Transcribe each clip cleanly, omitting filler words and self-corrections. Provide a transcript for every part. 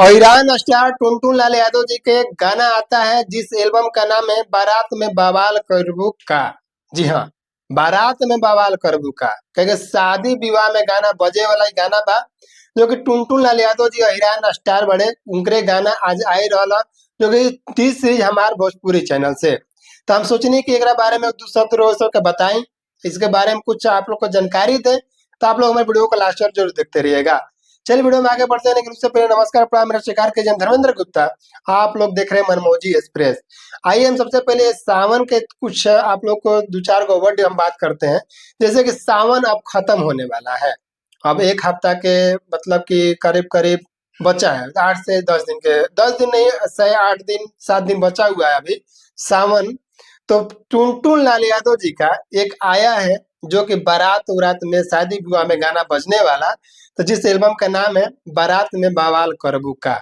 Iran star Tuntun Lal Yadav ji के एक गाना आता है जिस एल्बम का नाम है बारात में बवाल करबू का। जी हाँ, बारात में बवाल करबू का क्योंकि शादी विवाह में गाना बजे वाला ही गाना बा, जो कि टुनटुन लाल यादव जी ईरान स्टार बड़े उनके गाना आज आई रहा, जो कि टी सीरीज हमार भोजपुरी चैनल से। तो हम सोचनी कि एक बारे में दो शब्द रोज के बताएं, इसके बारे में कुछ आप लोग को जानकारी दें, तो आप लोग हमारे वीडियो को लास्ट तक जरूर देखते रहिएगा। चलिए वीडियो में आगे बढ़ते हैं, लेकिन उससे पहले नमस्कार प्रणाम, मेरा शिकार के जन धर्मेंद्र गुप्ता। आप लोग देख रहे हैं मनमौजी एक्सप्रेस। आइए हम सबसे पहले सावन के कुछ आप लोग को दो चार गो वर्ड हम बात करते हैं। जैसे कि सावन अब खत्म होने वाला है, अब एक हफ्ता के मतलब कि करीब करीब बचा है, 8 से 10 दिन के, 10 दिन नहीं, से 8 दिन 7 दिन बचा हुआ है अभी सावन। तो टुनटुन लाल यादव जी का एक आया है, जो कि बारात उरात में शादी विवाह में गाना बजने वाला, तो जिस एल्बम का नाम है बारात में बवाल करबू का।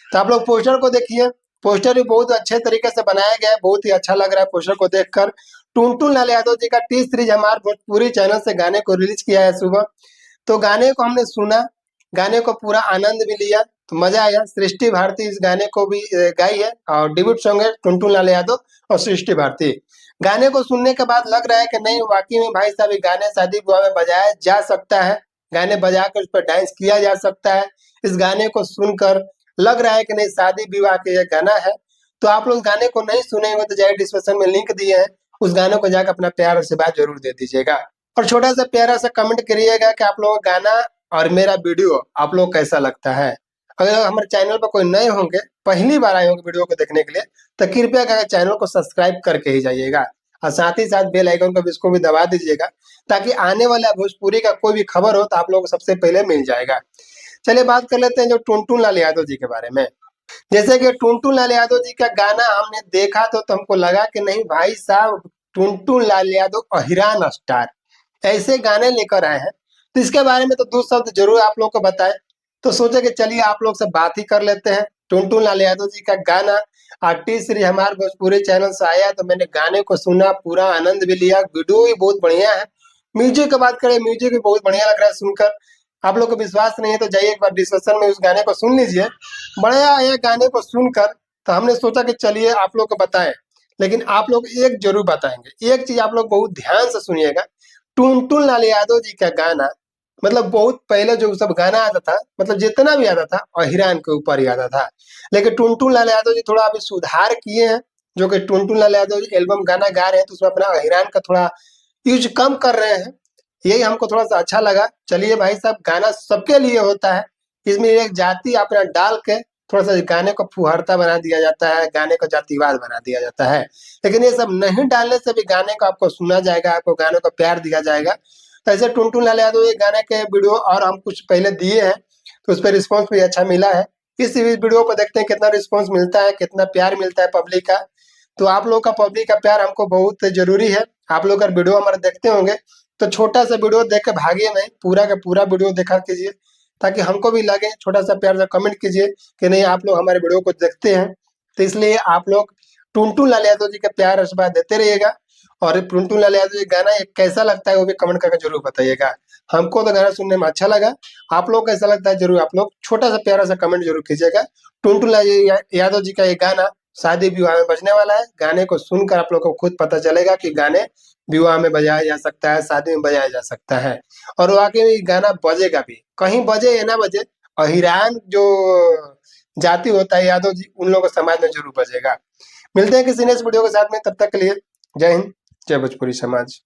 तो आप लोग पोस्टर को देखिए, पोस्टर भी बहुत अच्छे तरीके से बनाया गया है, बहुत ही अच्छा लग रहा है पोस्टर को देखकर। टुनटुन लाल यादव जी का टी सीरीज हमारे भोजपुरी चैनल से गाने को रिलीज किया है सुबह। तो गाने को हमने सुना, गाने को पूरा आनंद भी लिया, तो मजा आया। सृष्टि भारती इस गाने को भी गाई है, और डेब्यूट सॉन्ग है टुनटुन लाल यादव और सृष्टि भारती। गाने को सुनने के बाद लग रहा है कि नहीं, वाकई में भाई साहब ये गाने शादी विवाह में बजाया जा सकता है, गाने बजाकर उस पर डांस किया जा सकता है। इस गाने को सुनकर लग रहा है कि नहीं, शादी विवाह का ये गाना है। तो आप लोग गाने को नहीं सुनेंगे तो जाए डिस्क्रिप्शन में लिंक दिए हैं, उस गाने को जाकर अपना प्यार आशीर्वाद जरूर दे दीजिएगा। और छोटा सा प्यारा सा कमेंट करिएगा कि आप लोगों को गाना और मेरा वीडियो आप लोग कैसा लगता है। अगर हमारे चैनल पर कोई नए होंगे, पहली बार आए होंगे वीडियो को देखने के लिए, तो कृपया करके चैनल को सब्सक्राइब करके ही जाइएगा, और साथ ही साथ बेल आइकन को भी इसको भी दबा दीजिएगा, ताकि आने वाला भोजपुरी का कोई भी खबर हो तो आप लोगों को सबसे पहले मिल जाएगा। चलिए बात कर लेते हैं जो टुनटुन लाल यादव जी के बारे में। जैसे कि टुनटुन लाल यादव जी का गाना हमने देखा तो हमको लगा कि नहीं भाई साहब, टुनटुन लाल यादव अहिरान स्टार ऐसे गाने लेकर आए हैं, तो इसके बारे में तो दो शब्द जरूर आप लोग को बताएं। तो सोचे कि चलिए आप लोग से बात ही कर लेते हैं। टुनटुन लाल यादव जी का गाना आर्टिस्ट श्री हमारे भोजपुरी चैनल से आया, तो मैंने गाने को सुना, पूरा आनंद भी लिया, वीडियो भी बहुत बढ़िया है। म्यूजिक की बात करें, म्यूजिक भी बहुत बढ़िया लग रहा है सुनकर। आप लोग को विश्वास नहीं है तो जाइए एक बार डिस्कशन में उस गाने को सुन लीजिए, बढ़िया है गाने को सुनकर। तो हमने सोचा कि चलिए आप लोग को बताएं, लेकिन आप लोग एक जरूर बताएंगे, एक चीज आप लोग बहुत ध्यान से सुनिएगा। टुनटुन लाल यादव जी का गाना मतलब बहुत पहले जो सब गाना आता था, मतलब जितना भी आता था अहिरान के ऊपर ही आता था, लेकिन टुनटुन लाल यादव जी थोड़ा अभी सुधार किए हैं। जो कि टुनटुन लाल यादव जी एल्बम गाना गा रहे हैं, तो उसमें अपना अहिरान का थोड़ा यूज कम कर रहे हैं, यही हमको थोड़ा सा अच्छा लगा। चलिए भाई साहब, गाना सबके लिए होता है, इसमें एक जाति अपना डाल के थोड़ा सा गाने को फुहरता बना दिया जाता है, गाने को जातिवाद बना दिया जाता है। लेकिन ये सब नहीं डालने से भी गाने को आपको सुना जाएगा, आपको गाने को प्यार दिया जाएगा। तो ऐसे टुनटुन लाल यादव ये गाने के वीडियो और हम कुछ पहले दिए हैं, तो उस पर रिस्पॉन्स भी अच्छा मिला है। इस वीडियो पर देखते हैं कितना रिस्पॉन्स मिलता है, कितना प्यार मिलता है पब्लिक का। तो आप लोग का पब्लिक का प्यार हमको बहुत जरूरी है। आप लोग अगर वीडियो हमारे देखते होंगे तो छोटा सा वीडियो देख के भागिए नहीं, पूरा का पूरा वीडियो देखा कीजिए, ताकि हमको भी लगे। छोटा सा प्यार से कमेंट कीजिए कि नहीं आप लोग हमारे वीडियो को देखते हैं। तो इसलिए आप लोग टुनटुन लाल यादव जी का प्यार आशीर्वाद देते रहिएगा। और टुनटुन लाल यादव जी गाना एक कैसा लगता है वो भी कमेंट करके जरूर बताइएगा। हमको तो गाना सुनने में अच्छा लगा, आप लोग कैसा लगता है जरूर आप लोग छोटा सा प्यारा सा कमेंट जरूर कीजिएगा। टुनटुन लाल यादव जी का ये गाना शादी विवाह में बजने वाला है, गाने को सुनकर आप लोग को खुद पता चलेगा कि गाने विवाह में बजाया जा सकता है, शादी में बजाया जा सकता है। और वाकई में गाना बजेगा भी, कहीं बजे या ना बजे, अहिरान जो जाति होता है यादव जी, उन लोगों के समाज में जरूर बजेगा। मिलते हैं किसी नेक्स्ट वीडियो के साथ में, तब तक के लिए जय हिंद, जय भोजपुरी समाज।